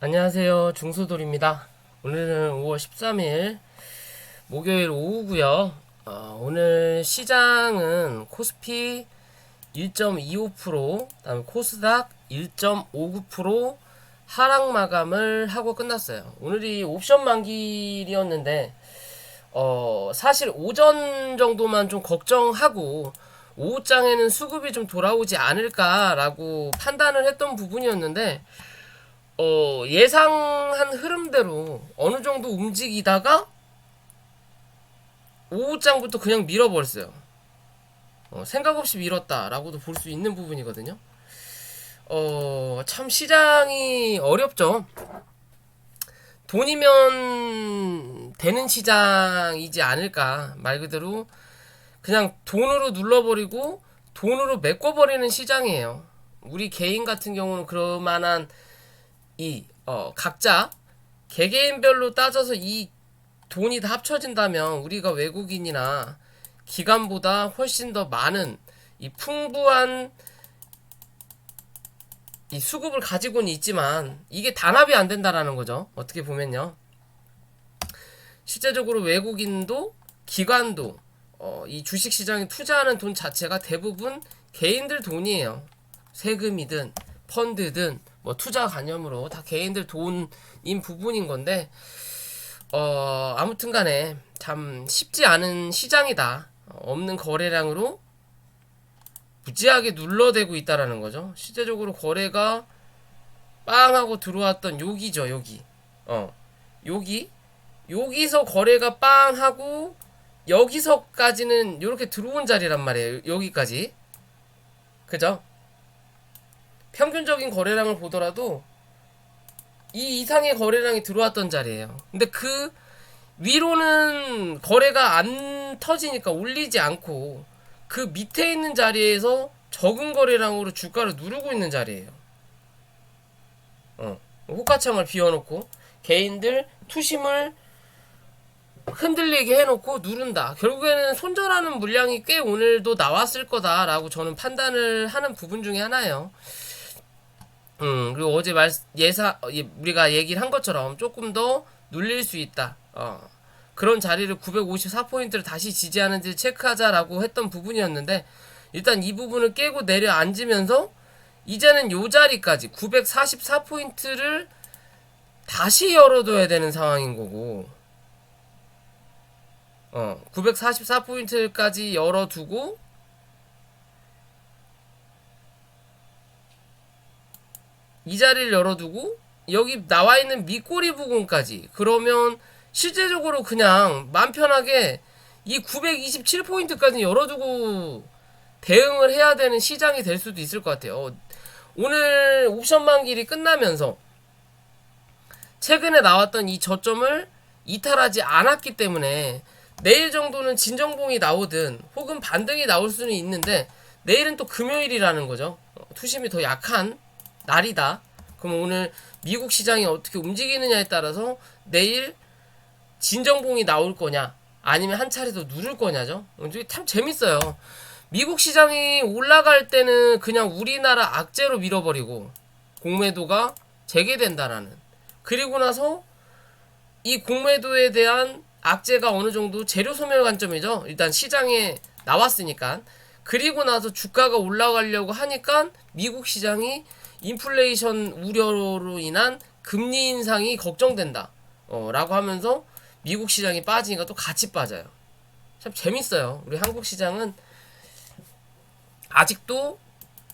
안녕하세요. 중소돌입니다. 오늘은 5월 13일 목요일 오후고요. 오늘 시장은 코스피 1.25%, 그다음에 코스닥 1.59% 하락 마감을 하고 끝났어요. 오늘이 옵션 만기일이었는데 사실 오전 정도만 좀 걱정하고 오후장에는 수급이 좀 돌아오지 않을까라고 판단을 했던 부분이었는데 예상한 흐름대로 어느 정도 움직이다가 오후장부터 그냥 밀어버렸어요. 생각 없이 밀었다라고도 볼 수 있는 부분이거든요. 참 시장이 어렵죠. 돈이면 되는 시장이지 않을까. 말 그대로 그냥 돈으로 눌러버리고 돈으로 메꿔버리는 시장이에요. 우리 개인 같은 경우는 그럴 만한 각자 개개인별로 따져서 이 돈이 다 합쳐진다면 우리가 외국인이나 기관보다 훨씬 더 많은 이 풍부한 이 수급을 가지고는 있지만 이게 단합이 안 된다라는 거죠. 어떻게 보면요. 실제적으로 외국인도 기관도 이 주식시장에 투자하는 돈 자체가 대부분 개인들 돈이에요. 세금이든 펀드든 뭐 투자 관념으로 다 개인들 돈인 부분인 건데 아무튼 간에 참 쉽지 않은 시장이다. 없는 거래량으로 무지하게 눌러대고 있다라는 거죠. 실제적으로 거래가 빵 하고 들어왔던 여기죠, 여기. 여기. 여기서 거래가 빵 하고 여기서까지는 이렇게 들어온 자리란 말이에요. 여기까지. 그죠? 평균적인 거래량을 보더라도 이 이상의 거래량이 들어왔던 자리예요. 근데 그 위로는 거래가 안 터지니까 올리지 않고 그 밑에 있는 자리에서 적은 거래량으로 주가를 누르고 있는 자리예요. 호가창을 비워놓고 개인들 투심을 흔들리게 해놓고 누른다. 결국에는 손절하는 물량이 꽤 오늘도 나왔을 거다라고 저는 판단을 하는 부분 중에 하나예요. 그리고 어제 우리가 얘기를 한 것처럼 조금 더 눌릴 수 있다. 그런 자리를 954포인트를 다시 지지하는지 를 체크하자라고 했던 부분이었는데, 일단 이 부분을 깨고 내려앉으면서, 이제는 요 자리까지 944포인트를 다시 열어둬야 되는 상황인 거고, 944포인트까지 열어두고, 이 자리를 열어두고 여기 나와있는 밑꼬리 부분까지, 그러면 실제적으로 그냥 맘 편하게 이 927포인트까지 열어두고 대응을 해야 되는 시장이 될 수도 있을 것 같아요. 오늘 옵션 만기일이 끝나면서 최근에 나왔던 이 저점을 이탈하지 않았기 때문에 내일 정도는 진정봉이 나오든 혹은 반등이 나올 수는 있는데, 내일은 또 금요일이라는 거죠. 투심이 더 약한 날이다. 그럼 오늘 미국 시장이 어떻게 움직이느냐에 따라서 내일 진정봉이 나올 거냐 아니면 한 차례 더 누를 거냐죠. 이게 참 재밌어요. 미국 시장이 올라갈 때는 그냥 우리나라 악재로 밀어버리고 공매도가 재개된다라는, 그리고 나서 이 공매도에 대한 악재가 어느 정도 재료 소멸 관점이죠. 일단 시장에 나왔으니까. 그리고 나서 주가가 올라가려고 하니까 미국 시장이 인플레이션 우려로 인한 금리 인상이 걱정된다. 라고 하면서 미국 시장이 빠지니까 또 같이 빠져요. 참 재밌어요. 우리 한국 시장은 아직도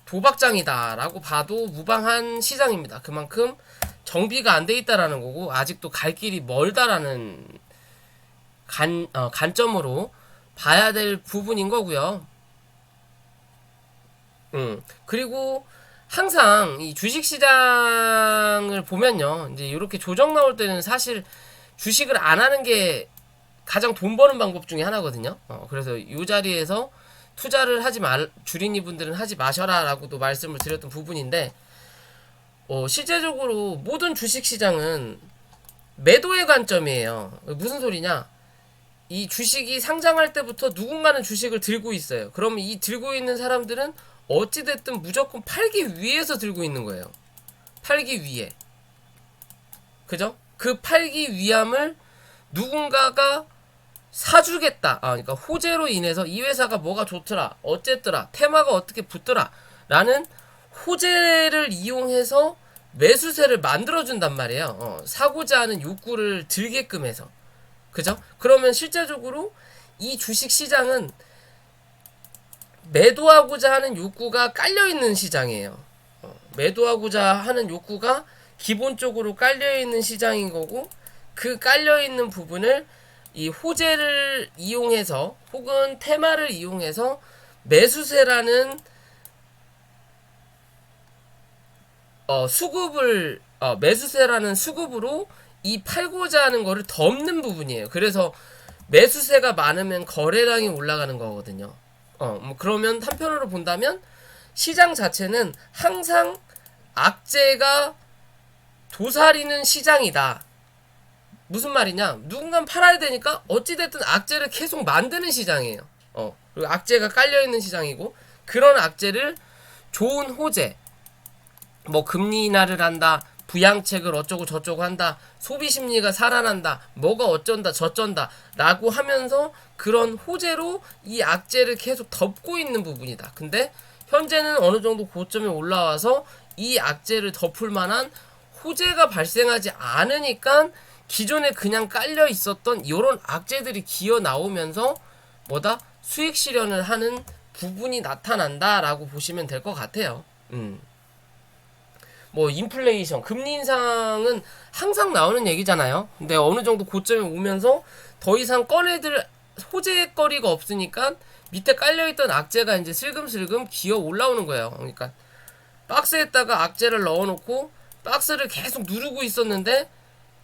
도박장이다라고 봐도 무방한 시장입니다. 그만큼 정비가 안 돼 있다라는 거고, 아직도 갈 길이 멀다라는 관점으로 봐야 될 부분인 거고요. 그리고 항상 이 주식시장을 보면요, 이제 이렇게 조정 나올 때는 사실 주식을 안 하는 게 가장 돈 버는 방법 중에 하나거든요. 그래서 이 자리에서 투자를 하지 말, 주린이 분들은 하지 마셔라라고도 말씀을 드렸던 부분인데, 실제적으로 모든 주식시장은 매도의 관점이에요. 무슨 소리냐? 이 주식이 상장할 때부터 누군가는 주식을 들고 있어요. 그러면 이 들고 있는 사람들은 어찌됐든 무조건 팔기 위해서 들고 있는 거예요. 팔기 위해. 그죠? 그 팔기 위함을 누군가가 사주겠다. 그러니까 호재로 인해서 이 회사가 뭐가 좋더라, 어쨌더라, 테마가 어떻게 붙더라 라는 호재를 이용해서 매수세를 만들어준단 말이에요. 사고자 하는 욕구를 들게끔 해서. 그죠? 그러면 실제적으로 이 주식 시장은 매도하고자 하는 욕구가 깔려있는 시장이에요. 매도하고자 하는 욕구가 기본적으로 깔려있는 시장인 거고, 그 깔려있는 부분을 이 호재를 이용해서 혹은 테마를 이용해서 매수세라는 수급을 매수세라는 수급으로 이 팔고자 하는 거를 덮는 부분이에요. 그래서 매수세가 많으면 거래량이 올라가는 거거든요. 뭐 그러면 한편으로 본다면 시장 자체는 항상 악재가 도사리는 시장이다. 무슨 말이냐? 누군가 팔아야 되니까 어찌됐든 악재를 계속 만드는 시장이에요. 그리고 악재가 깔려있는 시장이고, 그런 악재를 좋은 호재, 뭐 금리 인하를 한다, 부양책을 어쩌고 저쩌고 한다, 소비심리가 살아난다, 뭐가 어쩐다 저쩐다 라고 하면서 그런 호재로 이 악재를 계속 덮고 있는 부분이다. 근데 현재는 어느 정도 고점에 올라와서 이 악재를 덮을 만한 호재가 발생하지 않으니까 기존에 그냥 깔려 있었던 이런 악재들이 기어 나오면서 뭐다? 수익 실현을 하는 부분이 나타난다라고 보시면 될 것 같아요. 뭐 인플레이션, 금리 인상은 항상 나오는 얘기잖아요. 근데 어느 정도 고점에 오면서 더 이상 꺼내들 호재거리가 없으니까 밑에 깔려있던 악재가 이제 슬금슬금 기어 올라오는 거예요. 그러니까 박스에다가 악재를 넣어놓고 박스를 계속 누르고 있었는데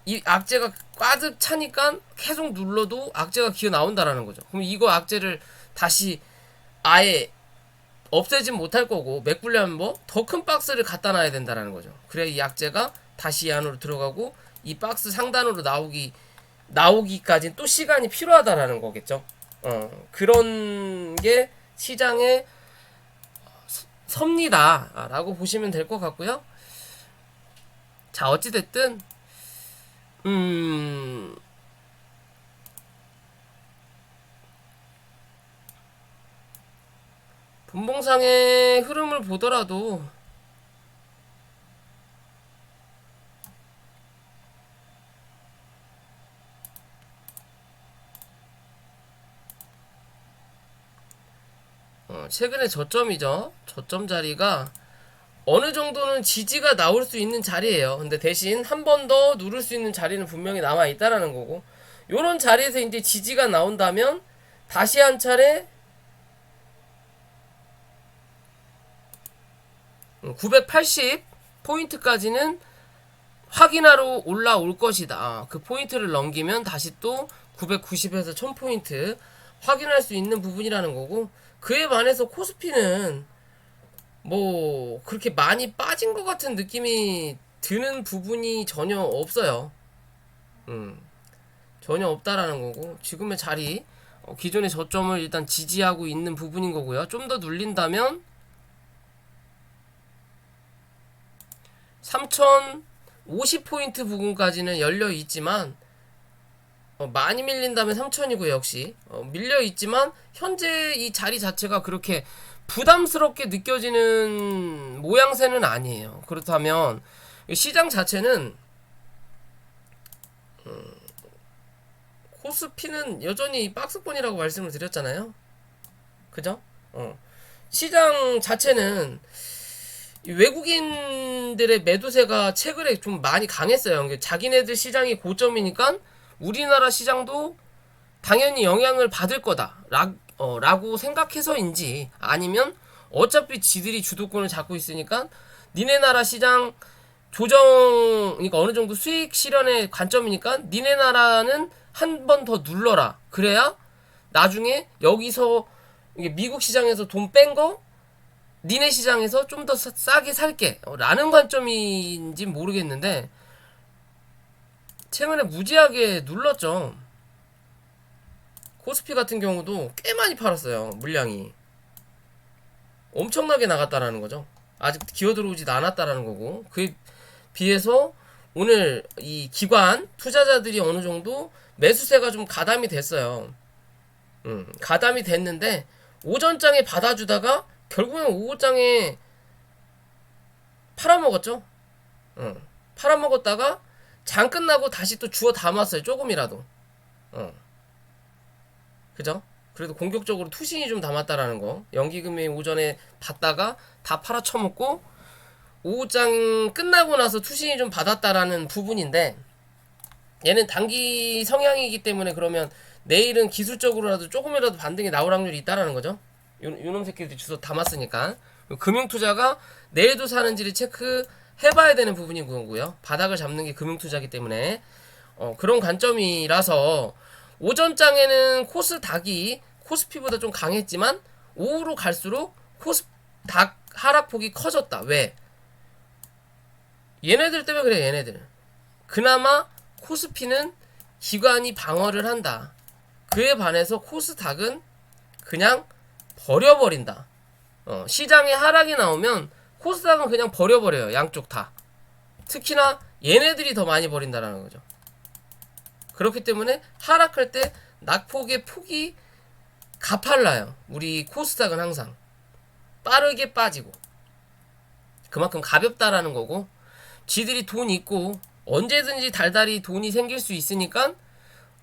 이 악재가 꽉득 차니까 계속 눌러도 악재가 기어 나온다라는 거죠. 그럼 이거 악재를 다시 아예 없애진 못할 거고, 메꾸려면 뭐 더 큰 박스를 갖다 놔야 된다라는 거죠. 그래야 이 악재가 다시 이 안으로 들어가고 이 박스 상단으로 나오기까지 또 시간이 필요하다라는 거겠죠. 그런 게 시장의 섭니다라고 보시면 될 것 같고요. 자, 어찌됐든 분봉상의 흐름을 보더라도 최근에 저점이죠. 저점 자리가 어느 정도는 지지가 나올 수 있는 자리예요. 근데 대신 한 번 더 누를 수 있는 자리는 분명히 남아 있다라는 거고, 요런 자리에서 이제 지지가 나온다면 다시 한 차례 980 포인트까지는 확인하러 올라올 것이다. 그 포인트를 넘기면 다시 또 990에서 1000포인트 확인할 수 있는 부분이라는 거고, 그에 반해서 코스피는 뭐 그렇게 많이 빠진 것 같은 느낌이 드는 부분이 전혀 없어요. 전혀 없다라는 거고, 지금의 자리 기존의 저점을 일단 지지하고 있는 부분인 거고요. 좀 더 눌린다면 3050포인트 부분까지는 열려 있지만, 많이 밀린다면 3000이고 역시 밀려 있지만 현재 이 자리 자체가 그렇게 부담스럽게 느껴지는 모양새는 아니에요. 그렇다면 시장 자체는 코스피는 여전히 박스권이라고 말씀을 드렸잖아요. 그죠? 시장 자체는 외국인들의 매도세가 최근에 좀 많이 강했어요. 자기네들 시장이 고점이니까 우리나라 시장도 당연히 영향을 받을 거다 라고 생각해서인지, 아니면 어차피 지들이 주도권을 잡고 있으니까 니네 나라 시장 조정, 그러니까 어느 정도 수익 실현의 관점이니까 니네 나라는 한 번 더 눌러라, 그래야 나중에 여기서 미국 시장에서 돈 뺀 거 니네 시장에서 좀 더 싸게 살게 라는 관점인지 모르겠는데, 최근에 무지하게 눌렀죠. 코스피 같은 경우도 꽤 많이 팔았어요. 물량이 엄청나게 나갔다라는 거죠. 아직 기어 들어오지도 않았다라는 거고, 그에 비해서 오늘 이 기관 투자자들이 어느 정도 매수세가 좀 가담이 됐어요. 가담이 됐는데 오전장에 받아주다가 결국엔 오후장에 팔아먹었죠. 팔아먹었다가 장 끝나고 다시 또 주워 담았어요. 조금이라도. 그죠? 그래도 공격적으로 투신이 좀 담았다라는 거. 연기금이 오전에 받다가 다 팔아쳐먹고 오후장 끝나고 나서 투신이 좀 받았다라는 부분인데, 얘는 단기 성향이기 때문에 그러면 내일은 기술적으로라도 조금이라도 반등이 나올 확률이 있다라는 거죠. 요놈 새끼들이 주워 담았으니까. 금융투자가 내일도 사는지를 체크해봐야 되는 부분인 거고요. 바닥을 잡는 게 금융투자기 때문에 그런 관점이라서 오전장에는 코스닥이 코스피보다 좀 강했지만 오후로 갈수록 코스닥 하락폭이 커졌다. 왜? 얘네들 때문에 그래. 얘네들. 그나마 코스피는 기관이 방어를 한다. 그에 반해서 코스닥은 그냥 버려버린다. 시장에 하락이 나오면 코스닥은 그냥 버려버려요. 양쪽 다. 특히나 얘네들이 더 많이 버린다라는 거죠. 그렇기 때문에 하락할 때 낙폭의 폭이 가팔라요. 우리 코스닥은 항상 빠르게 빠지고 그만큼 가볍다라는 거고, 지들이 돈 있고 언제든지 달달이 돈이 생길 수 있으니까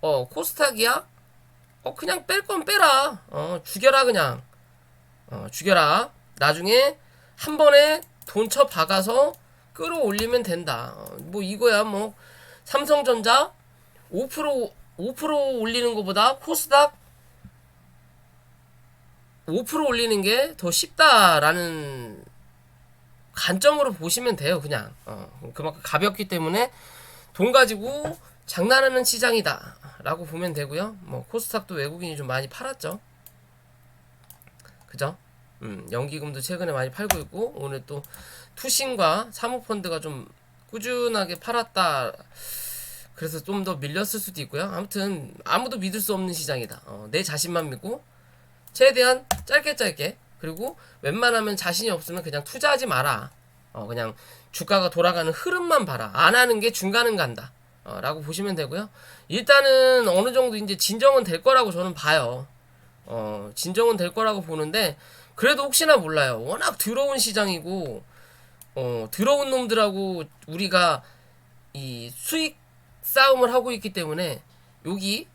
코스닥이야 그냥 뺄 건 빼라. 죽여라 그냥. 죽여라. 나중에 한 번에 돈 쳐 박아서 끌어올리면 된다. 뭐 이거야 뭐 삼성전자 5% 올리는 것보다 코스닥 5% 올리는 게 더 쉽다라는 관점으로 보시면 돼요. 그냥 그만큼 가볍기 때문에 돈 가지고 장난하는 시장이다 라고 보면 되고요. 뭐 코스닥도 외국인이 좀 많이 팔았죠. 그죠? 연기금도 최근에 많이 팔고 있고, 오늘 또 투신과 사모펀드가 좀 꾸준하게 팔았다. 그래서 좀 더 밀렸을 수도 있고요. 아무튼 아무도 믿을 수 없는 시장이다. 내 자신만 믿고 최대한 짧게 그리고 웬만하면 자신이 없으면 그냥 투자하지 마라. 그냥 주가가 돌아가는 흐름만 봐라. 안 하는 게 중간은 간다. 라고 보시면 되고요. 일단은 어느 정도 이제 진정은 될 거라고 저는 봐요. 진정은 될 거라고 보는데, 그래도 혹시나 몰라요. 워낙 더러운 시장이고, 더러운 놈들하고 우리가 이 수익 싸움을 하고 있기 때문에 여기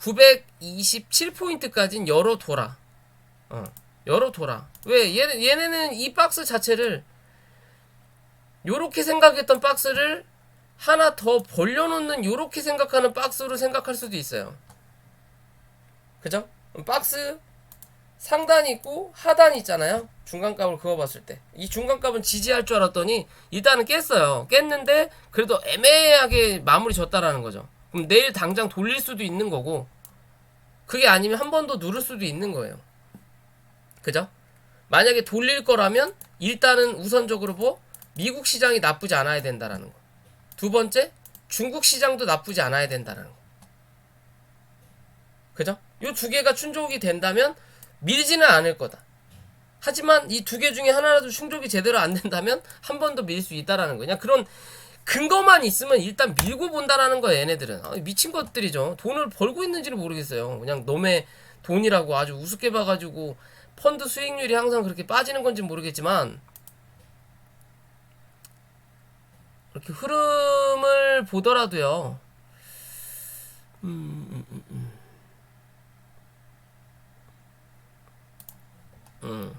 927포인트까지는 열어둬라. 열어둬라. 왜? 얘네는 이 박스 자체를 요렇게 생각했던 박스를 하나 더 벌려놓는 요렇게 생각하는 박스로 생각할 수도 있어요. 그죠? 박스 상단이 있고 하단이 있잖아요. 중간값을 그어봤을 때 이 중간값은 지지할 줄 알았더니 일단은 깼어요. 깼는데 그래도 애매하게 마무리 졌다라는 거죠. 그럼 내일 당장 돌릴 수도 있는 거고, 그게 아니면 한 번 더 누를 수도 있는 거예요. 그죠? 만약에 돌릴 거라면 일단은 우선적으로 뭐 미국 시장이 나쁘지 않아야 된다라는 거. 두 번째, 중국 시장도 나쁘지 않아야 된다라는 거. 그죠? 요 두 개가 충족이 된다면 밀지는 않을 거다. 하지만 이 두 개 중에 하나라도 충족이 제대로 안 된다면 한 번 더 밀 수 있다라는 거. 그냥 그런 근거만 있으면 일단 밀고 본다라는 거예요. 얘네들은 미친 것들이죠. 돈을 벌고 있는지를 모르겠어요. 그냥 놈의 돈이라고 아주 우습게 봐가지고 펀드 수익률이 항상 그렇게 빠지는 건지 모르겠지만, 이렇게 흐름을 보더라도요.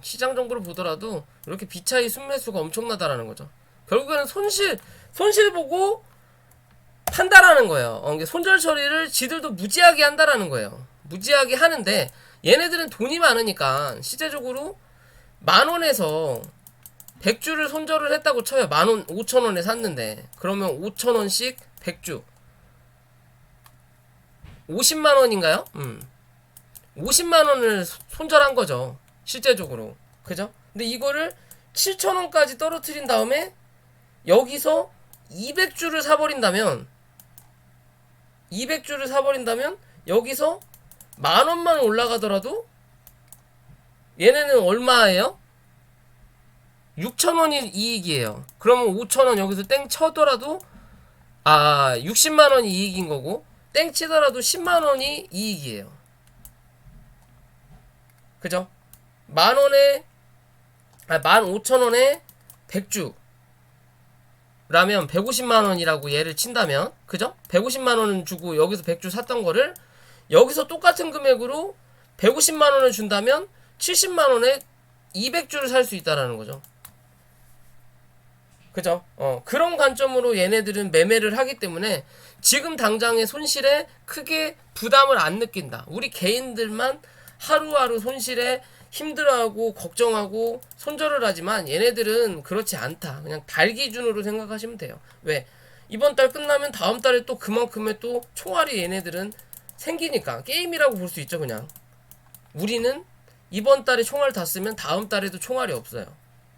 시장 정보를 보더라도 이렇게 비차이 순매수가 엄청나다라는 거죠. 결국에는 손실 보고 판다라는 거예요. 손절 처리를 지들도 무지하게 한다라는 거예요. 무지하게 하는데 얘네들은 돈이 많으니까 실제적으로 10,000원에서 100주를 손절을 했다고 쳐요. 10,000원, 5,000원에 샀는데 그러면 5,000원씩 100주 50만원인가요? 50만원을 손절한 거죠. 실제적으로. 그죠? 근데 이거를 7,000원까지 떨어뜨린 다음에 여기서 200주를 사버린다면 여기서 10,000원만 올라가더라도 얘네는 얼마예요? 6,000원이 이익이에요. 그러면 5,000원 여기서 땡 쳐더라도 아, 60만원이 이익인 거고 땡 치더라도 10만원이 이익이에요. 그죠? 만원에 15,000원에 100주 라면 150만원이라고 얘를 친다면, 그죠? 150만원을 주고 여기서 100주 샀던 거를 여기서 똑같은 금액으로 150만원을 준다면 70만원에 200주를 살 수 있다라는 거죠. 그죠? 그런 관점으로 얘네들은 매매를 하기 때문에 지금 당장의 손실에 크게 부담을 안 느낀다. 우리 개인들만 하루하루 손실에 힘들어하고 걱정하고 손절을 하지만 얘네들은 그렇지 않다. 그냥 달 기준으로 생각하시면 돼요. 왜? 이번 달 끝나면 다음 달에 또 그만큼의 또 총알이 얘네들은 생기니까 게임이라고 볼 수 있죠. 그냥 우리는 이번 달에 총알 다 쓰면 다음 달에도 총알이 없어요.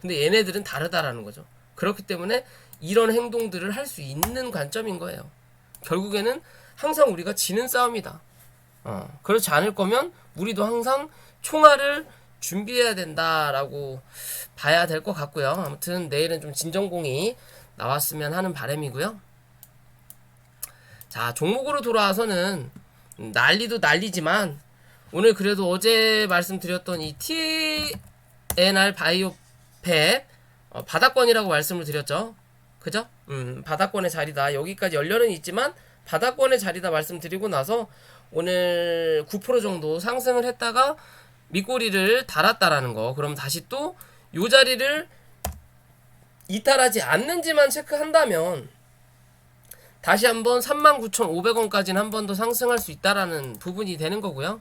근데 얘네들은 다르다라는 거죠. 그렇기 때문에 이런 행동들을 할 수 있는 관점인 거예요. 결국에는 항상 우리가 지는 싸움이다. 그렇지 않을 거면 우리도 항상 총알을 준비해야 된다라고 봐야 될 것 같고요. 아무튼 내일은 좀 진정공이 나왔으면 하는 바람이고요. 자, 종목으로 돌아와서는 난리도 난리지만 오늘 그래도 어제 말씀드렸던 이 TNR 바이오팹 바닥권이라고 말씀을 드렸죠. 그죠? 바닥권의 자리다. 여기까지 열려는 있지만 바닥권의 자리다 말씀드리고 나서 오늘 9% 정도 상승을 했다가 밑꼬리를 달았다라는 거. 그럼 다시 또 요 자리를 이탈하지 않는지만 체크한다면 다시 한번 39,500원까지는 한 번 더 상승할 수 있다라는 부분이 되는 거고요.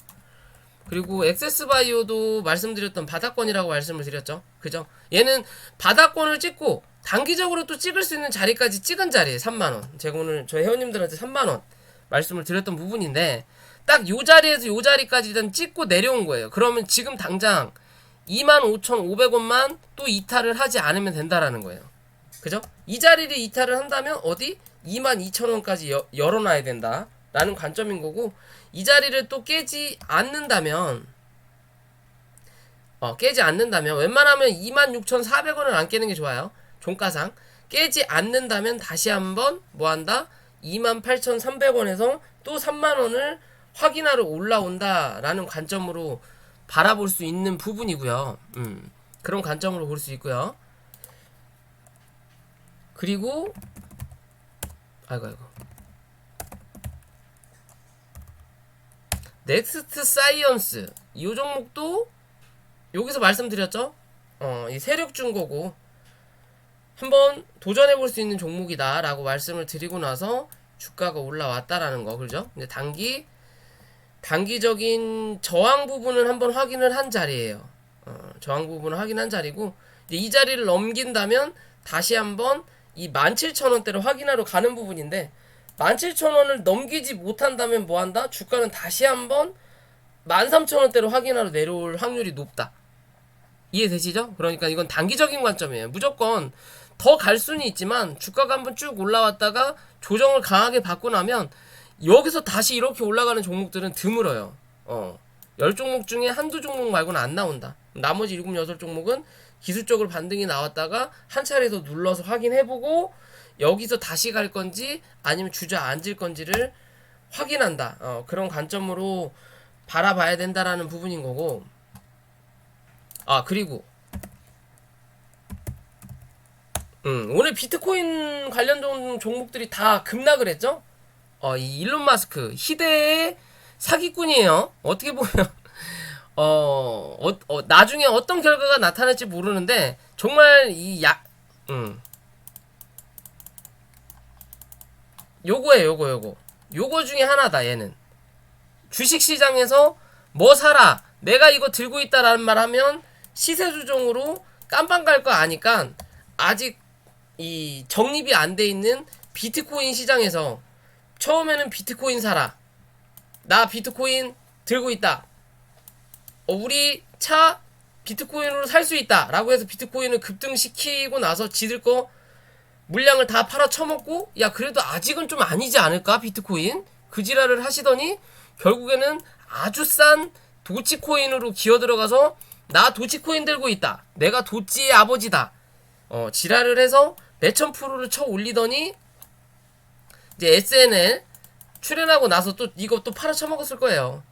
그리고 엑세스바이오도 말씀드렸던 바닥권이라고 말씀을 드렸죠. 그죠? 얘는 바닥권을 찍고 단기적으로 또 찍을 수 있는 자리까지 찍은 자리에 3만원. 제가 오늘 저희 회원님들한테 3만원 말씀을 드렸던 부분인데 딱 요 자리에서 요 자리까지 일단 찍고 내려온 거예요. 그러면 지금 당장 25,500원만 또 이탈을 하지 않으면 된다라는 거예요. 그죠? 이 자리를 이탈을 한다면 어디? 22,000원까지 열어놔야 된다 라는 관점인 거고, 이 자리를 또 깨지 않는다면 웬만하면 26,400원을 안 깨는 게 좋아요. 종가상 깨지 않는다면 다시 한번 뭐한다? 28,300원에서 또 3만원을 확인하러 올라온다 라는 관점으로 바라볼 수 있는 부분이고요. 그런 관점으로 볼 수 있고요. 그리고 아이고 넥스트 사이언스 이 종목도 여기서 말씀드렸죠. 이 세력 중고고 한번 도전해 볼 수 있는 종목이다 라고 말씀을 드리고 나서 주가가 올라왔다라는 거. 그죠? 근데 단기적인 저항 부분을 한번 확인을 한 자리예요. 저항 부분을 확인한 자리고, 이제 이 자리를 넘긴다면 다시 한번 이 17,000원대를 확인하러 가는 부분인데, 17,000원을 넘기지 못한다면 뭐한다? 주가는 다시 한번 13,000원대로 확인하러 내려올 확률이 높다. 이해되시죠? 그러니까 이건 단기적인 관점이에요. 무조건 더 갈 수는 있지만 주가가 한번 쭉 올라왔다가 조정을 강하게 받고 나면 여기서 다시 이렇게 올라가는 종목들은 드물어요. 10종목 중에 한두 종목 말고는 안 나온다. 나머지 7, 8종목은 기술적으로 반등이 나왔다가 한 차례 더 눌러서 확인해보고 여기서 다시 갈 건지 아니면 주저앉을 건지를 확인한다. 그런 관점으로 바라봐야 된다라는 부분인 거고. 그리고 오늘 비트코인 관련 종목들이 다 급락을 했죠? 이 일론 마스크 희대의 사기꾼이에요. 어떻게 보면 나중에 어떤 결과가 나타날지 모르는데 정말 요거 중에 하나다. 얘는 주식시장에서 뭐 사라, 내가 이거 들고 있다라는 말 하면 시세 조정으로 깜빵 갈 거 아니까 아직 이 정립이 안 돼 있는 비트코인 시장에서 처음에는 비트코인 사라, 나 비트코인 들고 있다, 우리 차 비트코인으로 살 수 있다 라고 해서 비트코인을 급등시키고 나서 지들 거 물량을 다 팔아 처먹고, 야 그래도 아직은 좀 아니지 않을까 비트코인, 그 지랄을 하시더니 결국에는 아주 싼 도치코인으로 기어들어가서 나 도치코인 들고 있다, 내가 도치의 아버지다, 지랄을 해서 몇천 프로를 쳐 올리더니 이제 SNL 출연하고 나서 또 이거 또 팔아 처먹었을 거예요.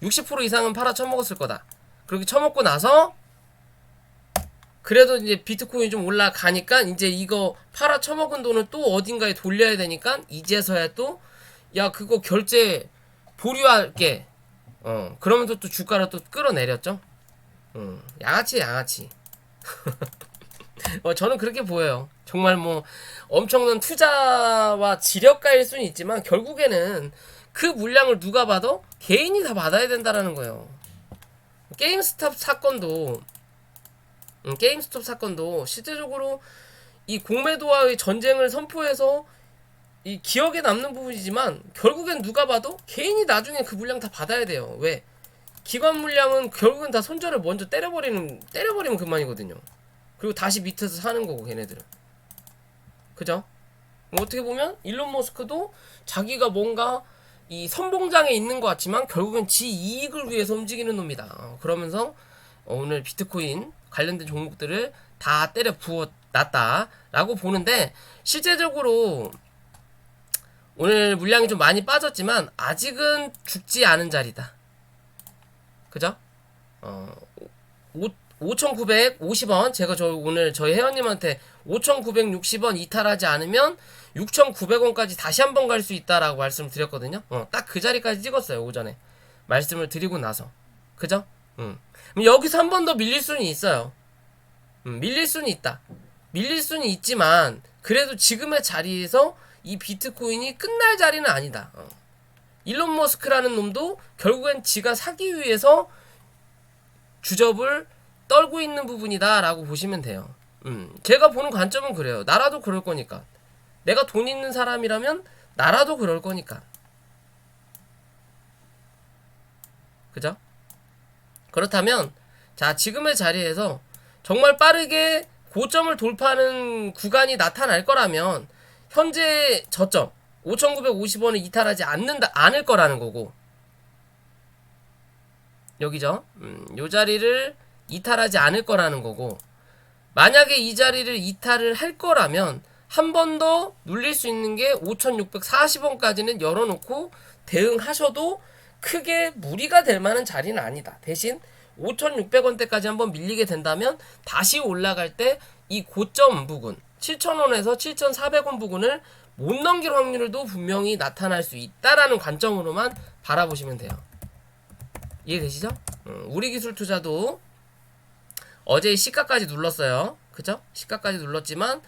60% 이상은 팔아 처먹었을 거다. 그렇게 처먹고 나서 그래도 이제 비트코인 좀 올라가니까 이제 이거 팔아 처먹은 돈을 또 어딘가에 돌려야 되니까 이제서야 또 야 그거 결제 보류할게. 그러면서 또 주가를 또 끌어내렸죠. 양아치. 저는 그렇게 보여요. 정말 뭐 엄청난 투자와 지력가일 수는 있지만 결국에는 그 물량을 누가 봐도 개인이 다 받아야 된다라는 거예요. 게임스톱 사건도 실제적으로 이 공매도와의 전쟁을 선포해서 이 기억에 남는 부분이지만 결국엔 누가 봐도 개인이 나중에 그 물량 다 받아야 돼요. 왜? 기관 물량은 결국엔 다 손절을 먼저 때려버리면 그만이거든요. 그리고 다시 밑에서 사는 거고 걔네들은. 그죠? 어떻게 보면 일론 머스크도 자기가 뭔가 이 선봉장에 있는 것 같지만 결국엔 지 이익을 위해서 움직이는 놈이다. 그러면서 오늘 비트코인 관련된 종목들을 다 때려 부어놨다라고 보는데 실제적으로 오늘 물량이 좀 많이 빠졌지만 아직은 죽지 않은 자리다. 그죠? 5,950원 제가 오늘 저희 회원님한테 5,960원 이탈하지 않으면 6,900원까지 다시 한번 갈 수 있다라고 말씀을 드렸거든요. 딱 그 자리까지 찍었어요. 오전에 말씀을 드리고 나서. 그죠? 그럼 여기서 한 번 더 밀릴 수는 있어요. 밀릴 수는 있다. 밀릴 수는 있지만 그래도 지금의 자리에서 이 비트코인이 끝날 자리는 아니다. 일론 머스크라는 놈도 결국엔 지가 사기 위해서 주접을 떨고 있는 부분이다 라고 보시면 돼요. 제가 보는 관점은 그래요. 나라도 그럴 거니까. 내가 돈 있는 사람이라면 나라도 그럴 거니까. 그죠? 그렇다면 자 지금의 자리에서 정말 빠르게 고점을 돌파하는 구간이 나타날 거라면 현재 저점 5,950원을 이탈하지 않을 거라는 거고 여기죠. 요 자리를 이탈하지 않을 거라는 거고 만약에 이 자리를 이탈을 할 거라면 한 번 더 눌릴 수 있는 게 5,640원까지는 열어놓고 대응하셔도 크게 무리가 될 만한 자리는 아니다. 대신 5,600원대까지 한번 밀리게 된다면 다시 올라갈 때 이 고점 부근 7,000원에서 7,400원 부근을 못 넘길 확률도 분명히 나타날 수 있다라는 관점으로만 바라보시면 돼요. 이해되시죠? 우리 기술 투자도 어제 시가까지 눌렀어요. 그죠? 시가까지 눌렀지만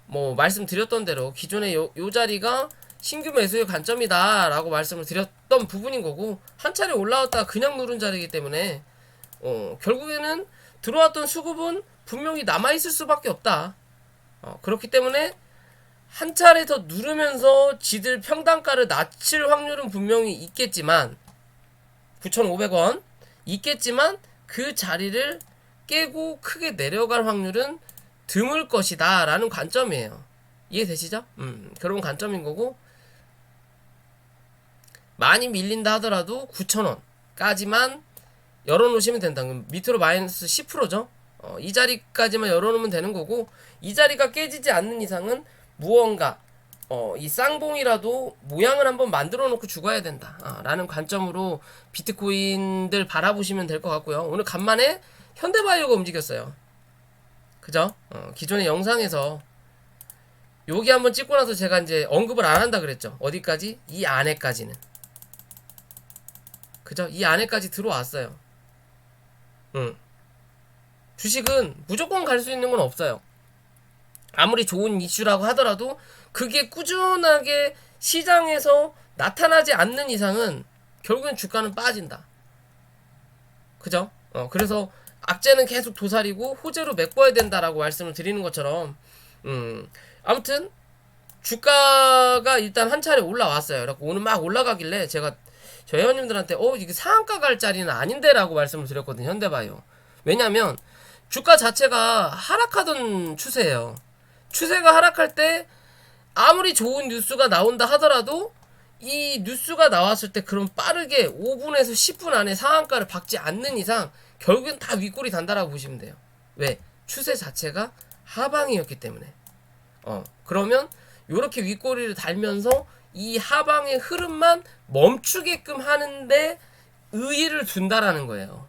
뭐 말씀드렸던 대로 기존의 요 자리가 신규 매수의 관점이다 라고 말씀을 드렸던 부분인 거고 한 차례 올라왔다가 그냥 누른 자리이기 때문에 결국에는 들어왔던 수급은 분명히 남아있을 수밖에 없다. 그렇기 때문에 한 차례 더 누르면서 지들 평단가를 낮출 확률은 분명히 있겠지만 9,500원 있겠지만 그 자리를 깨고 크게 내려갈 확률은 드물 것이다 라는 관점이에요. 이해되시죠? 그런 관점인 거고 많이 밀린다 하더라도 9,000원까지만 열어놓으시면 된다. 그럼 밑으로 마이너스 10%죠. 이 자리까지만 열어놓으면 되는 거고 이 자리가 깨지지 않는 이상은 무언가 이 쌍봉이라도 모양을 한번 만들어 놓고 죽어야 된다 라는 관점으로 비트코인들 바라보시면 될 것 같고요. 오늘 간만에 현대바이오가 움직였어요. 그죠? 기존의 영상에서 여기 한번 찍고 나서 제가 이제 언급을 안 한다 그랬죠. 어디까지? 이 안에까지는. 그죠? 이 안에까지 들어왔어요. 주식은 무조건 갈 수 있는 건 없어요. 아무리 좋은 이슈라고 하더라도 그게 꾸준하게 시장에서 나타나지 않는 이상은 결국엔 주가는 빠진다. 그죠? 그래서 악재는 계속 도사리고 호재로 메꿔야 된다라고 말씀을 드리는 것처럼 아무튼 주가가 일단 한 차례 올라왔어요. 그래서 오늘 막 올라가길래 제가 저희 회원님들한테 이게 상한가 갈 자리는 아닌데 라고 말씀을 드렸거든요. 현대바이오. 왜냐면 주가 자체가 하락하던 추세예요. 추세가 하락할 때 아무리 좋은 뉴스가 나온다 하더라도 이 뉴스가 나왔을 때 그럼 빠르게 5분에서 10분 안에 상한가를 박지 않는 이상 결국엔 다 윗골이 단다라고 보시면 돼요. 왜? 추세 자체가 하방이었기 때문에. 그러면 요렇게 윗꼬리를 달면서 이 하방의 흐름만 멈추게끔 하는데 의의를 둔다라는 거예요.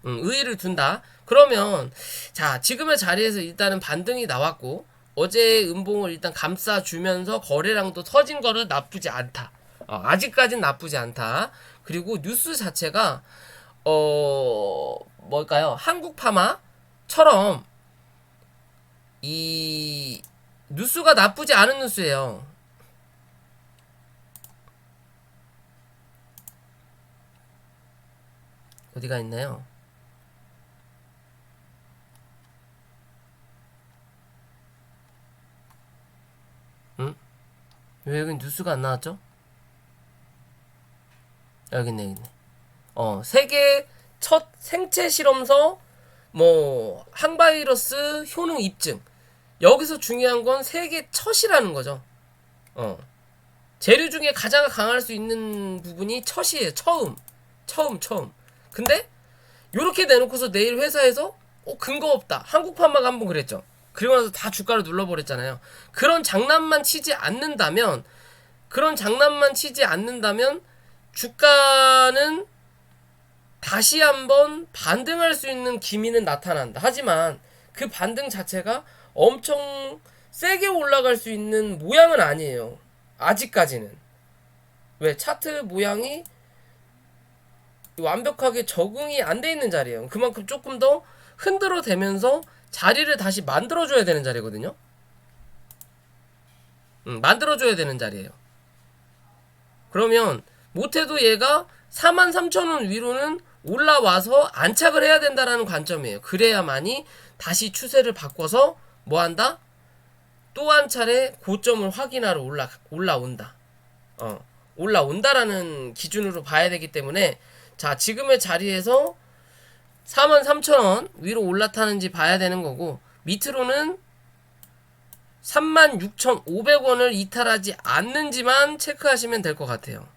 의의를 둔다. 그러면 자, 지금의 자리에서 일단은 반등이 나왔고 어제의 음봉을 일단 감싸주면서 거래량도 터진 거는 나쁘지 않다. 아직까진 나쁘지 않다. 그리고 뉴스 자체가 뭘까요? 한국파마처럼 이 뉴스가 나쁘지 않은 뉴스예요. 어디가 있나요? 응? 왜 여기 뉴스가 안 나왔죠? 여기 있네, 여기 있네. 세계 첫 생체 실험서 항바이러스 효능 입증. 여기서 중요한 건 세계 첫이라는 거죠. 재료 중에 가장 강할 수 있는 부분이 첫이에요. 처음. 근데 요렇게 내놓고서 내일 회사에서 근거 없다. 한국판마가 한번 그랬죠. 그리고 나서 다 주가를 눌러버렸잖아요. 그런 장난만 치지 않는다면 주가는 다시 한번 반등할 수 있는 기미는 나타난다. 하지만 그 반등 자체가 엄청 세게 올라갈 수 있는 모양은 아니에요. 아직까지는. 왜? 차트 모양이 완벽하게 적응이 안 돼 있는 자리예요. 그만큼 조금 더 흔들어 대면서 자리를 다시 만들어줘야 되는 자리거든요. 만들어줘야 되는 자리예요. 그러면 못해도 얘가 43,000원 위로는 올라와서 안착을 해야 된다라는 관점이에요. 그래야만이 다시 추세를 바꿔서 뭐한다? 또 한 차례 고점을 확인하러 올라온다. 올라온다라는 기준으로 봐야 되기 때문에 자, 지금의 자리에서 43,000원 위로 올라타는지 봐야 되는 거고, 밑으로는 36,500원을 이탈하지 않는지만 체크하시면 될 것 같아요.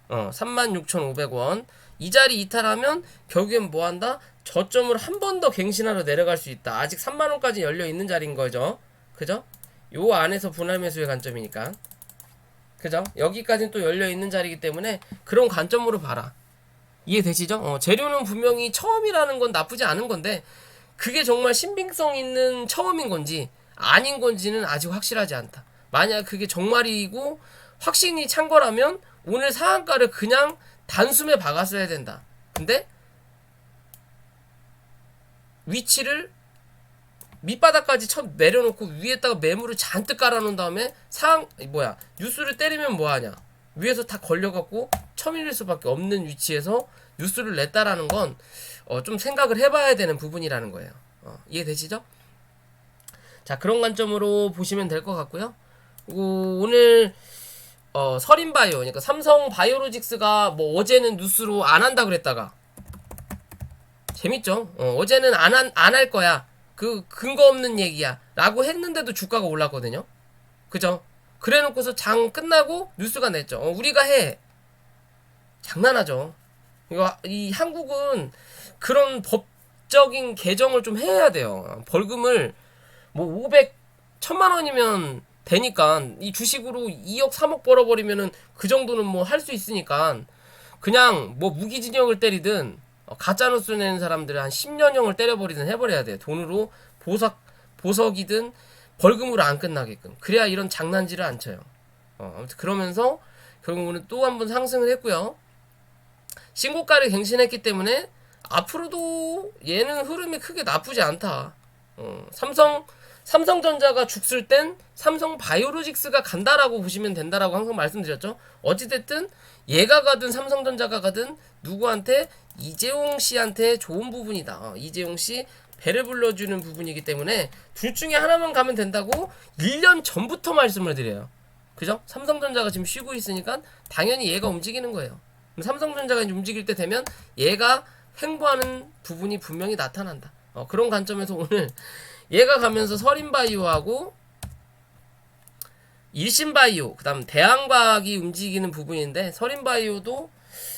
36,500원. 이 자리 이탈하면 결국엔 뭐한다? 저점을 한 번 더 갱신하러 내려갈 수 있다. 아직 3만원까지 열려있는 자리인 거죠. 그죠? 요 안에서 분할 매수의 관점이니까. 그죠? 여기까지는 또 열려있는 자리이기 때문에 그런 관점으로 봐라. 이해되시죠? 재료는 분명히 처음이라는 건 나쁘지 않은 건데 그게 정말 신빙성 있는 처음인 건지 아닌 건지는 아직 확실하지 않다. 만약 그게 정말이고 확신이 찬 거라면 오늘 상한가를 그냥 단숨에 박았어야 된다. 근데 위치를 밑바닥까지 내려놓고 위에다가 매물을 잔뜩 깔아놓은 다음에 뉴스를 때리면 뭐하냐. 위에서 다 걸려갖고 쳐밀릴 수밖에 없는 위치에서 뉴스를 냈다라는 건 좀 생각을 해봐야 되는 부분이라는 거예요. 이해되시죠? 자, 그런 관점으로 보시면 될 것 같고요. 그리고 오늘 서린바이오, 그러니까 삼성바이오로직스가 어제는 뉴스로 안 한다 그랬다가 재밌죠? 어제는 안 할 거야. 그 근거 없는 얘기야. 라고 했는데도 주가가 올랐거든요. 그죠? 그래 놓고서 장 끝나고 뉴스가 냈죠. 우리가 해. 장난하죠. 이 한국은 그런 법적인 개정을 좀 해야 돼요. 벌금을 500, 1000만 원이면 되니까 이 주식으로 2억, 3억 벌어버리면은 그 정도는 할 수 있으니까 그냥 무기징역을 때리든 가짜뉴스 내는 사람들을 한 10년형을 때려버리든 해버려야 돼요. 돈으로 보석이든 벌금으로 안 끝나게끔. 그래야 이런 장난질을 안 쳐요. 아무튼 그러면서 결국은 또 한 번 상승을 했고요. 신고가를 갱신했기 때문에 앞으로도 얘는 흐름이 크게 나쁘지 않다. 삼성전자가 죽을 땐 삼성바이오로직스가 간다라고 보시면 된다라고 항상 말씀드렸죠. 어찌됐든 얘가 가든 삼성전자가 가든 누구한테 이재용 씨한테 좋은 부분이다. 이재용 씨 배를 불러주는 부분이기 때문에 둘 중에 하나만 가면 된다고 1년 전부터 말씀을 드려요. 그죠? 삼성전자가 지금 쉬고 있으니까 당연히 얘가 움직이는 거예요. 삼성전자가 움직일 때 되면 얘가 횡보하는 부분이 분명히 나타난다. 그런 관점에서 오늘 얘가 가면서 서린바이오하고 일신바이오, 그 다음 대한과학이 움직이는 부분인데 서린바이오도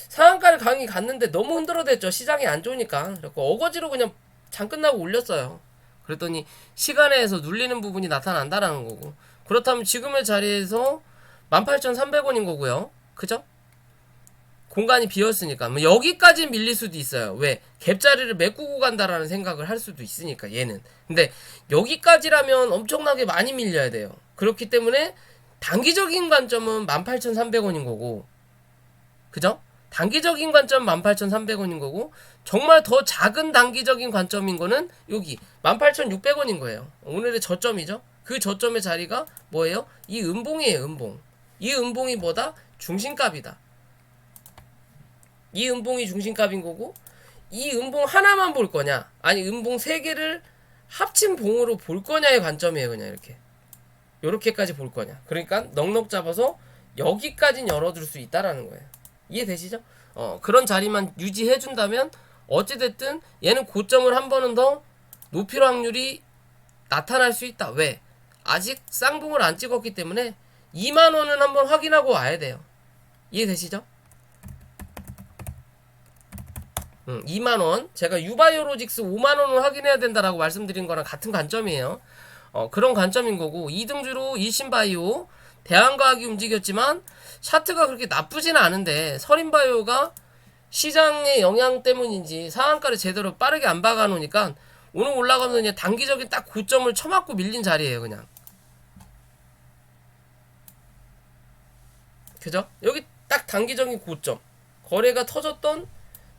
상한가를 갔는데 너무 흔들어댔죠. 시장이 안 좋으니까. 그래서 어거지로 그냥 장 끝나고 올렸어요. 그랬더니 시간에서 눌리는 부분이 나타난다라는 거고, 그렇다면 지금의 자리에서 18,300원인 거고요. 그죠? 공간이 비었으니까 뭐 여기까지 밀릴 수도 있어요. 왜? 갭자리를 메꾸고 간다라는 생각을 할 수도 있으니까 얘는. 근데 여기까지라면 엄청나게 많이 밀려야 돼요. 그렇기 때문에 단기적인 관점은 18,300원인 거고, 그죠? 단기적인 관점 18,300원인 거고, 정말 더 작은 단기적인 관점인 거는 여기 18,600원인 거예요. 오늘의 저점이죠. 그 저점의 자리가 뭐예요? 이 음봉이에요. 음봉. 이 음봉이 뭐다? 중심값이다. 이 음봉이 중심값인 거고, 이 음봉 하나만 볼 거냐, 아니 음봉 3개를 합친 봉으로 볼 거냐의 관점이에요. 그냥 이렇게 요렇게까지 볼 거냐. 그러니까 넉넉 잡아서 여기까진 열어둘 수 있다라는 거예요. 이해되시죠? 그런 자리만 유지해준다면 어찌됐든 얘는 고점을 한 번은 더 높일 확률이 나타날 수 있다. 왜? 아직 쌍봉을 안 찍었기 때문에 2만원은 한번 확인하고 와야 돼요. 이해되시죠? 2만원. 제가 유바이오로직스 5만원을 확인해야 된다라고 말씀드린 거랑 같은 관점이에요. 그런 관점인 거고, 2등주로 일신바이오, 대한과학이 움직였지만 차트가 그렇게 나쁘지는 않은데 서린바이오가 시장의 영향 때문인지 상한가를 제대로 빠르게 안 박아놓으니까 오늘 올라가면 그냥 단기적인 딱 고점을 쳐맞고 밀린 자리예요. 그냥. 그죠? 여기 딱 단기적인 고점, 거래가 터졌던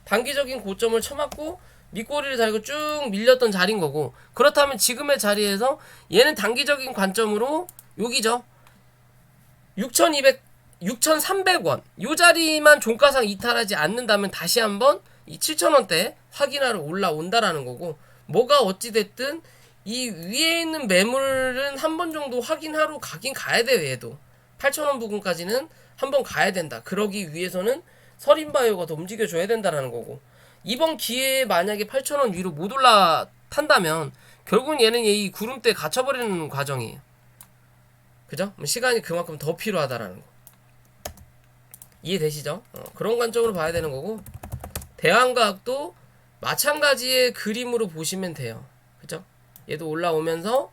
단기적인 고점을 쳐맞고 밑꼬리를 달고 쭉 밀렸던 자리인 거고, 그렇다면 지금의 자리에서 얘는 단기적인 관점으로 여기죠. 6,300원 요 자리만 종가상 이탈하지 않는다면 다시 한번 이 7,000원대 확인하러 올라온다라는 거고, 뭐가 어찌됐든 이 위에 있는 매물은 한 번 정도 확인하러 가긴 가야 돼요. 얘도 8,000원 부근까지는 한번 가야 된다. 그러기 위해서는 서린바이오가 더 움직여줘야 된다라는 거고, 이번 기회에 만약에 8,000원 위로 못 올라탄다면 결국은 얘는 이 구름대에 갇혀버리는 과정이에요. 그죠? 시간이 그만큼 더 필요하다라는 거. 이해되시죠? 그런 관점으로 봐야 되는 거고, 대한과학도 마찬가지의 그림으로 보시면 돼요. 그죠? 얘도 올라오면서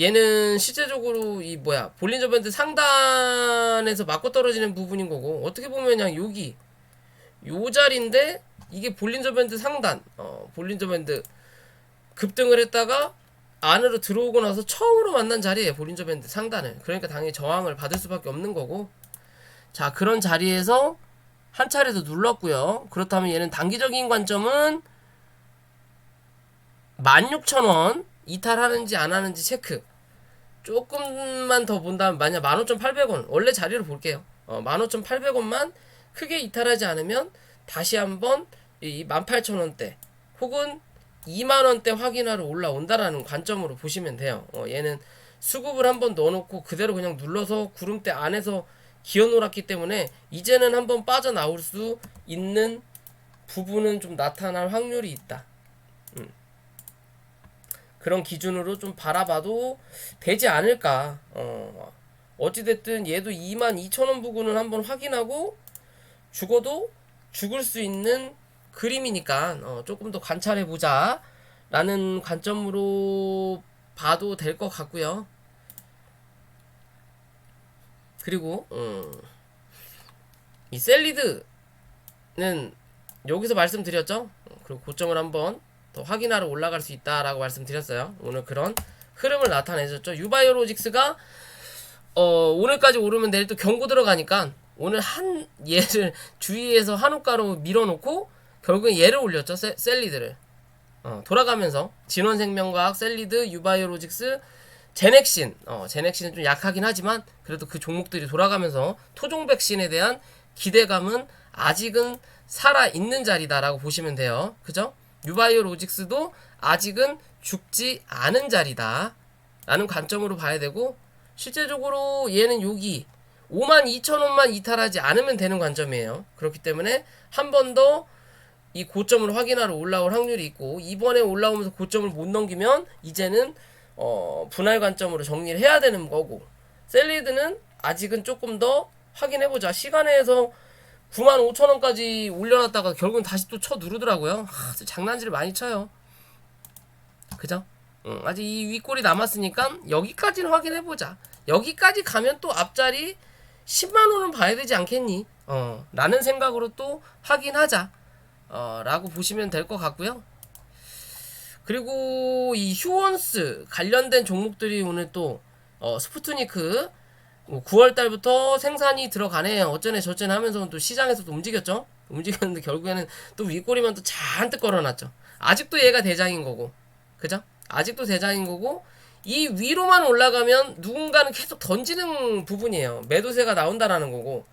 얘는 실제적으로 이 볼린저 밴드 상단에서 맞고 떨어지는 부분인 거고, 어떻게 보면 그냥 여기 요 자리인데 이게 볼린저 밴드 상단, 볼린저 밴드 급등을 했다가 안으로 들어오고 나서 처음으로 만난 자리에 볼린저 밴드 상단을, 그러니까 당연히 저항을 받을 수밖에 없는 거고, 자 그런 자리에서 한 차례 더 눌렀고요. 그렇다면 얘는 단기적인 관점은 16,000원 이탈하는지 안 하는지 체크. 조금만 더 본다면 만약 15,800원 원래 자리로 볼게요. 15,800원만 크게 이탈하지 않으면 다시 한번 이 18,000원대 혹은 2만원대 확인하러 올라온다라는 관점으로 보시면 돼요. 얘는 수급을 한번 넣어놓고 그대로 그냥 눌러서 구름대 안에서 기어놀았기 때문에 이제는 한번 빠져나올 수 있는 부분은 좀 나타날 확률이 있다. 그런 기준으로 좀 바라봐도 되지 않을까. 어찌됐든 얘도 22,000원 부근을 한번 확인하고 죽어도 죽을 수 있는 그림이니까 조금 더 관찰해보자 라는 관점으로 봐도 될 것 같고요. 그리고 이 셀리드는 여기서 말씀드렸죠. 그리고 고점을 한번 더 확인하러 올라갈 수 있다라고 말씀드렸어요. 오늘 그런 흐름을 나타내줬죠. 유바이오로직스가 오늘까지 오르면 내일 또 경고 들어가니까 오늘 한 얘를 주위에서 한우가로 밀어놓고 결국엔 얘를 올렸죠. 셀리드를 돌아가면서 진원생명과학, 셀리드, 유바이오로직스, 제넥신. 제넥신은 좀 약하긴 하지만 그래도 그 종목들이 돌아가면서 토종 백신에 대한 기대감은 아직은 살아있는 자리다라고 보시면 돼요. 그죠? 유바이오로직스도 아직은 죽지 않은 자리다 라는 관점으로 봐야 되고, 실제적으로 얘는 여기 52,000원만 이탈하지 않으면 되는 관점이에요. 그렇기 때문에 한 번 더 이 고점을 확인하러 올라올 확률이 있고, 이번에 올라오면서 고점을 못 넘기면 이제는 분할 관점으로 정리를 해야 되는 거고, 셀리드는 아직은 조금 더 확인해보자. 시간에서 95,000원까지 올려놨다가 결국은 다시 또 쳐 누르더라고요. 장난질을 많이 쳐요. 그죠? 아직 이 윗골이 남았으니까 여기까지는 확인해보자. 여기까지 가면 또 앞자리 10만원은 봐야 되지 않겠니? 라는 생각으로 또 확인하자. 라고 보시면 될 것 같고요. 그리고 이 휴원스 관련된 종목들이 오늘 또 스푸트니크 9월달부터 생산이 들어가네 어쩌네 저쩌네 하면서 또 시장에서도 움직였죠. 움직였는데 결국에는 또 윗꼬리만 또 잔뜩 걸어놨죠. 아직도 얘가 대장인 거고, 그죠? 아직도 대장인 거고, 이 위로만 올라가면 누군가는 계속 던지는 부분이에요. 매도세가 나온다라는 거고,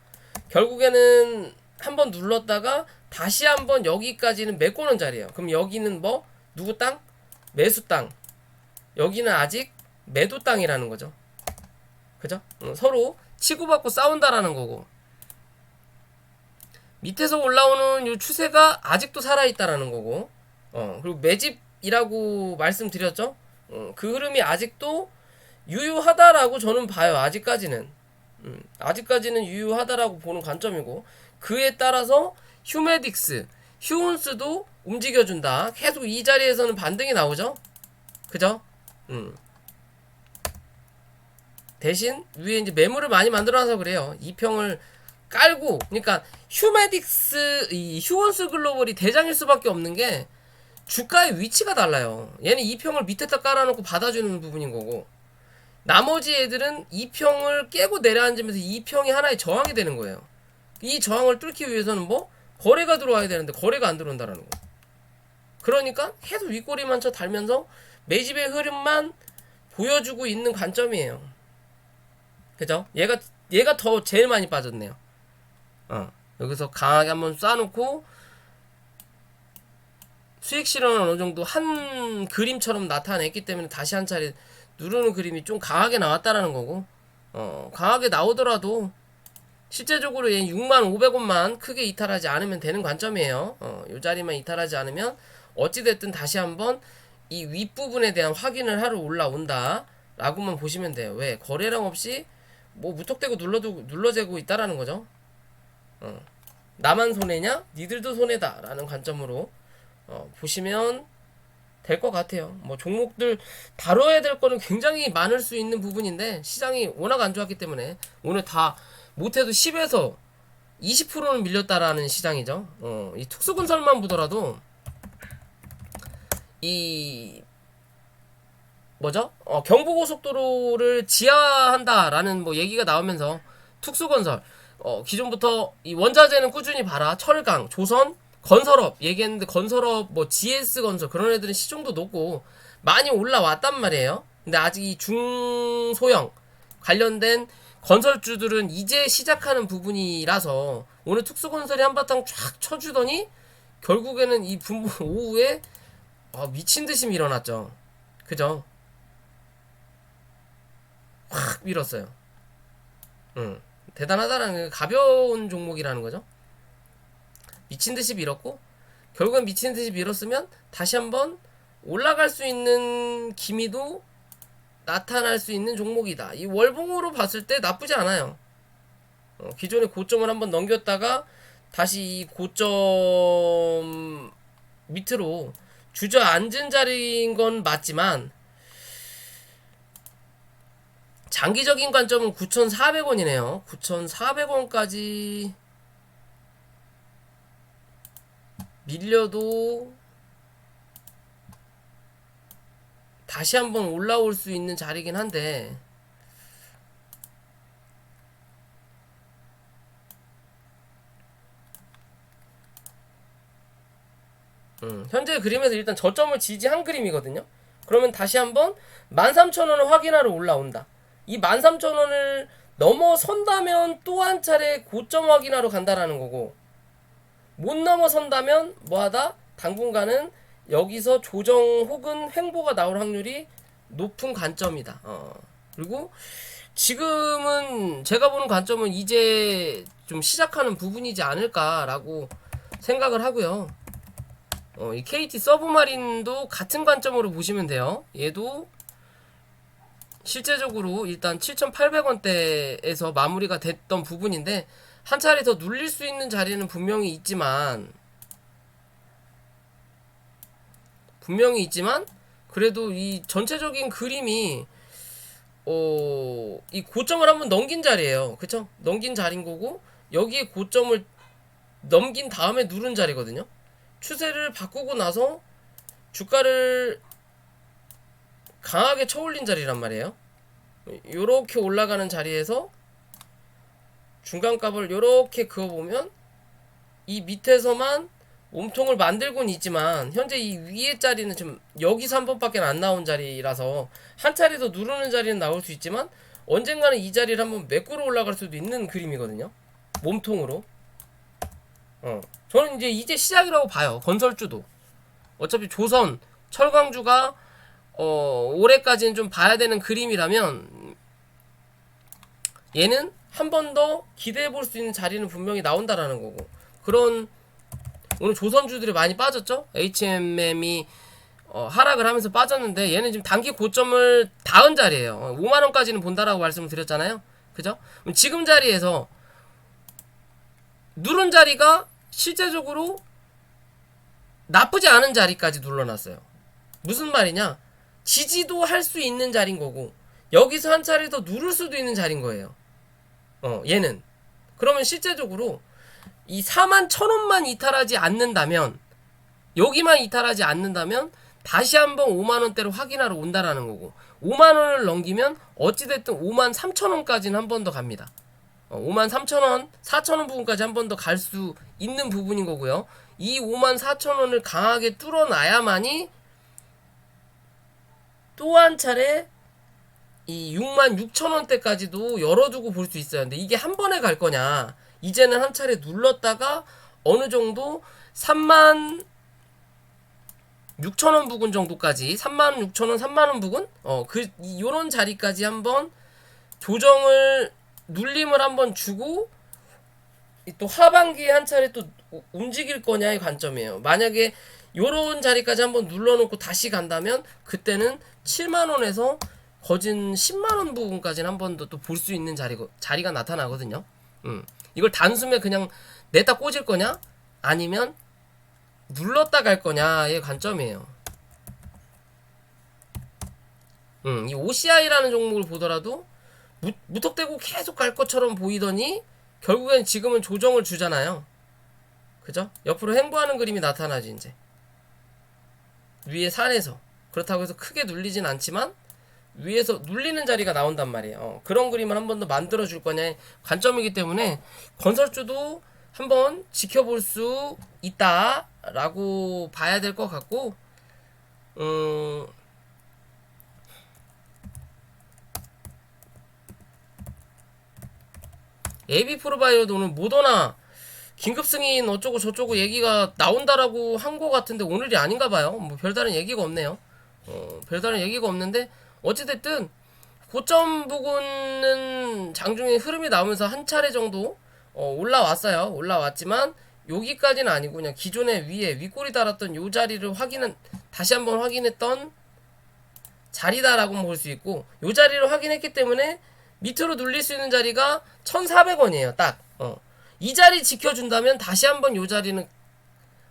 결국에는 한번 눌렀다가 다시 한번 여기까지는 메꼬는 자리예요. 그럼 여기는 뭐 누구 땅? 매수 땅. 여기는 아직 매도 땅이라는 거죠. 그죠? 서로 치고받고 싸운다라는 거고, 밑에서 올라오는 이 추세가 아직도 살아있다라는 거고, 그리고 매집이라고 말씀드렸죠? 그 흐름이 아직도 유효하다라고 저는 봐요. 아직까지는. 아직까지는 유효하다라고 보는 관점이고, 그에 따라서 휴메딕스, 휴온스도 움직여준다. 계속 이 자리에서는 반등이 나오죠? 그죠? 대신 위에 이제 매물을 많이 만들어놔서 그래요. 2평을 깔고, 그러니까 휴메딕스, 이 휴원스 글로벌이 대장일 수밖에 없는 게 주가의 위치가 달라요. 얘는 2평을 밑에다 깔아놓고 받아주는 부분인 거고, 나머지 애들은 2평을 깨고 내려앉으면서 2평이 하나의 저항이 되는 거예요. 이 저항을 뚫기 위해서는 뭐 거래가 들어와야 되는데 거래가 안 들어온다라는 거. 그러니까 계속 윗꼬리만 쳐 달면서 매집의 흐름만 보여주고 있는 관점이에요. 그죠? 얘가 더 제일 많이 빠졌네요. 여기서 강하게 한번 쏴놓고 수익 실현을 어느 정도 한 그림처럼 나타냈기 때문에 다시 한 차례 누르는 그림이 좀 강하게 나왔다라는 거고, 강하게 나오더라도 실제적으로 얘 65,500원만 크게 이탈하지 않으면 되는 관점이에요. 요 자리만 이탈하지 않으면 어찌됐든 다시 한번 이 윗부분에 대한 확인을 하러 올라온다 라고만 보시면 돼요. 왜? 거래량 없이 뭐 무턱대고 눌러재고 있다라는 거죠. 나만 손해냐? 니들도 손해다 라는 관점으로 보시면 될 것 같아요. 뭐 종목들 다뤄야 될 거는 굉장히 많을 수 있는 부분인데 시장이 워낙 안 좋았기 때문에 오늘 다 못해도 10에서 20%는 밀렸다라는 시장이죠. 이 특수건설만 보더라도 이 뭐죠? 경부고속도로를 지하한다라는 뭐 얘기가 나오면서 특수건설 기존부터 이 원자재는 꾸준히 봐라. 철강, 조선, 건설업 얘기했는데 건설업 뭐 GS건설 그런 애들은 시중도 높고 많이 올라왔단 말이에요. 근데 아직 이 중소형 관련된 건설주들은 이제 시작하는 부분이라서 오늘 특수건설이 한바탕 쫙 쳐주더니 결국에는 이 분봉 오후에 미친듯이 밀어놨죠. 그죠? 확 밀었어요. 대단하다라는 가벼운 종목이라는 거죠. 미친듯이 밀었고 결국엔 미친듯이 밀었으면 다시 한번 올라갈 수 있는 기미도 나타날 수 있는 종목이다. 이 월봉으로 봤을 때 나쁘지 않아요. 기존의 고점을 한번 넘겼다가 다시 이 고점 밑으로 주저앉은 자리인 건 맞지만 장기적인 관점은 9,400원이네요. 9,400원까지 밀려도 다시 한번 올라올 수 있는 자리긴 한데 현재 그림에서 일단 저점을 지지한 그림이거든요. 그러면 다시 한번 13,000원을 확인하러 올라온다. 이 13,000원을 넘어선다면 또 한 차례 고점 확인하러 간다라는 거고, 못 넘어선다면 뭐하다? 당분간은 여기서 조정 혹은 횡보가 나올 확률이 높은 관점이다. 그리고 지금은 제가 보는 관점은 이제 좀 시작하는 부분이지 않을까라고 생각을 하고요. 이 KT 서브마린도 같은 관점으로 보시면 돼요. 얘도 실제적으로 일단 7,800원대에서 마무리가 됐던 부분인데 한 차례 더 눌릴 수 있는 자리는 분명히 있지만 그래도 이 전체적인 그림이 이 고점을 한번 넘긴 자리예요. 그쵸? 넘긴 자리인 거고 여기에 고점을 넘긴 다음에 누른 자리거든요. 추세를 바꾸고 나서 주가를 강하게 쳐올린 자리란 말이에요. 요렇게 올라가는 자리에서 중간값을 요렇게 그어보면 이 밑에서만 몸통을 만들고는 있지만 현재 이 위에 자리는 지금 여기서 한 번밖에 안 나온 자리라서 한 차례 더 누르는 자리는 나올 수 있지만 언젠가는 이 자리를 한번 메꾸러 올라갈 수도 있는 그림이거든요. 몸통으로. 저는 이제 시작이라고 봐요. 건설주도. 어차피 조선, 철강주가 올해까지는 좀 봐야 되는 그림이라면 얘는 한 번 더 기대해 볼 수 있는 자리는 분명히 나온다라는 거고. 그런 오늘 조선주들이 많이 빠졌죠. HMM이 하락을 하면서 빠졌는데 얘는 지금 단기 고점을 닿은 자리예요. 5만원까지는 본다라고 말씀을 드렸잖아요. 그죠? 지금 자리에서 누른 자리가 실제적으로 나쁘지 않은 자리까지 눌러놨어요. 무슨 말이냐? 지지도 할 수 있는 자리인 거고 여기서 한 차례 더 누를 수도 있는 자리인 거예요. 얘는 그러면 실제적으로 이 41,000원만 이탈하지 않는다면 여기만 이탈하지 않는다면 다시 한번 5만원대로 확인하러 온다라는 거고 5만원을 넘기면 어찌됐든 53,000원까지는 한 번 더 갑니다. 53,000원, 4,000원 부분까지 한 번 더 갈 수 있는 부분인 거고요. 이 54,000원을 강하게 뚫어놔야만이 또 한 차례 이 66,000원대까지도 열어두고 볼 수 있어요. 근데 이게 한 번에 갈 거냐? 이제는 한 차례 눌렀다가 어느 정도 36,000원 부근 정도까지 36,000원, 3만원 부근? 요런 자리까지 한번 조정을 눌림을 한번 주고 또 하반기에 한 차례 또 움직일 거냐의 관점이에요. 만약에 요런 자리까지 한번 눌러놓고 다시 간다면 그때는 7만원에서 거진 10만원 부분까지는 한 번 더 또 볼 수 있는 자리가 나타나거든요. 이걸 단숨에 그냥 냈다 꽂을 거냐? 아니면 눌렀다 갈 거냐의 관점이에요. 이 OCI라는 종목을 보더라도 무턱대고 계속 갈 것처럼 보이더니 결국엔 지금은 조정을 주잖아요. 그죠? 옆으로 횡보하는 그림이 나타나지 이제. 위에 산에서. 그렇다고 해서 크게 눌리진 않지만 위에서 눌리는 자리가 나온단 말이에요. 그런 그림을 한 번 더 만들어 줄 거냐의 관점이기 때문에 건설주도 한번 지켜볼 수 있다라고 봐야 될 것 같고 AB프로바이오도 오늘 모더나 긴급 승인 어쩌고 저쩌고 얘기가 나온다라고 한 것 같은데 오늘이 아닌가 봐요. 뭐 별다른 얘기가 없네요. 별다른 얘기가 없는데 어찌됐든 고점 부근은 장중에 흐름이 나오면서 한 차례 정도 올라왔어요. 올라왔지만 여기까지는 아니고 그냥 기존에 위에 윗골이 달았던 요 자리를 다시 한번 확인했던 자리다라고 볼 수 있고 요 자리를 확인했기 때문에 밑으로 눌릴 수 있는 자리가 1,400원이에요. 딱. 이 자리 지켜준다면 다시 한번 요 자리는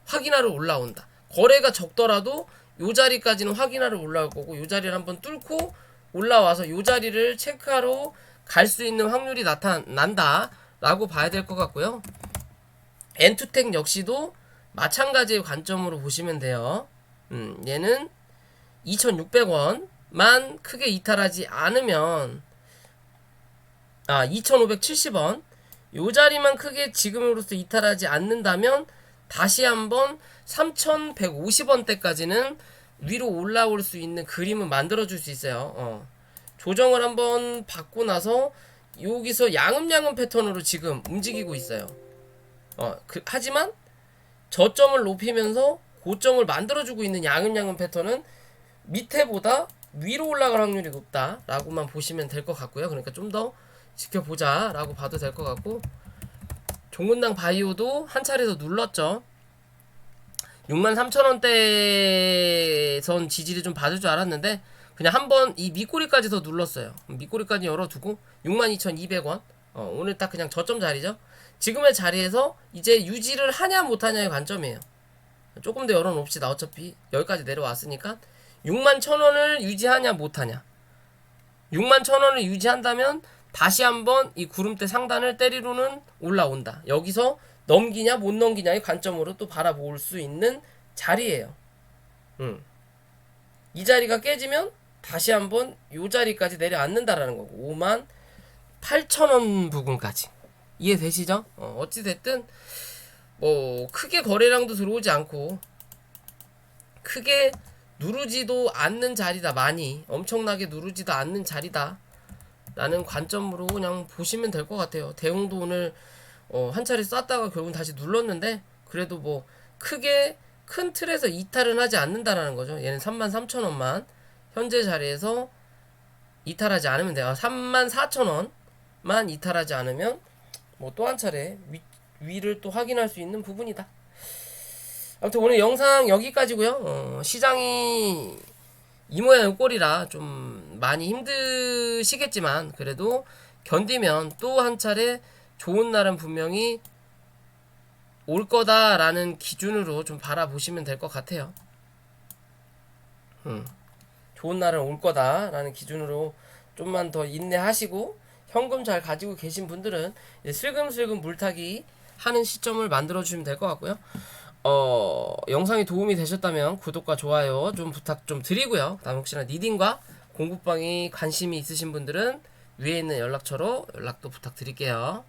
확인하러 올라온다. 거래가 적더라도 요 자리까지는 확인하러 올라올 거고 요 자리를 한번 뚫고 올라와서 요 자리를 체크하러 갈 수 있는 확률이 나타난다 라고 봐야 될 것 같고요. 엔투텍 역시도 마찬가지의 관점으로 보시면 돼요. 얘는 2,600원만 크게 이탈하지 않으면 2,570원 요 자리만 크게 지금으로서 이탈하지 않는다면 다시 한번 3,150원대까지는 위로 올라올 수 있는 그림을 만들어 줄 수 있어요. 조정을 한번 받고 나서 여기서 양음양음 패턴으로 지금 움직이고 있어요. 하지만 저점을 높이면서 고점을 만들어주고 있는 양음양음 패턴은 밑에보다 위로 올라갈 확률이 높다라고만 보시면 될 것 같고요. 그러니까 좀 더 지켜보자라고 봐도 될 것 같고 종근당 바이오도 한 차례 더 눌렀죠. 63,000원대 선 지지를 좀 받을 줄 알았는데 그냥 한번 이 밑꼬리까지 더 눌렀어요. 밑꼬리까지 열어두고 62,200원 오늘 딱 그냥 저점 자리죠. 지금의 자리에서 이제 유지를 하냐 못하냐의 관점이에요. 조금 더 열어놓읍시다. 어차피 여기까지 내려왔으니까 6만 1,000원을 유지하냐 못하냐. 6만 1,000원을 유지한다면 다시 한번 이 구름대 상단을 때리러는 올라온다. 여기서 넘기냐 못 넘기냐의 관점으로 또 바라볼 수 있는 자리예요. 이 자리가 깨지면 다시 한번 이 자리까지 내려앉는다라는 거고 5만 8,000원 부근까지 이해되시죠? 어찌됐든 뭐 크게 거래량도 들어오지 않고 크게 누르지도 않는 자리다. 많이 엄청나게 누르지도 않는 자리다 라는 관점으로 그냥 보시면 될 것 같아요. 대웅도 오늘 한 차례 쐈다가 결국은 다시 눌렀는데 그래도 뭐 크게 큰 틀에서 이탈은 하지 않는다라는 거죠. 얘는 33,000원만 현재 자리에서 이탈하지 않으면 돼요. 34,000원만 이탈하지 않으면 뭐 또 한 차례 위를 또 확인할 수 있는 부분이다. 아무튼 오늘 영상 여기까지고요. 시장이 이 모양의 꼴이라 좀 많이 힘드시겠지만 그래도 견디면 또 한 차례 좋은 날은 분명히 올 거다라는 기준으로 좀 바라보시면 될 것 같아요. 좋은 날은 올 거다라는 기준으로 좀만 더 인내하시고 현금 잘 가지고 계신 분들은 이제 슬금슬금 물타기 하는 시점을 만들어 주시면 될 것 같고요. 영상이 도움이 되셨다면 구독과 좋아요 좀 부탁 좀 드리고요. 다음 혹시나 니딩과 공부방이 관심이 있으신 분들은 위에 있는 연락처로 연락도 부탁드릴게요.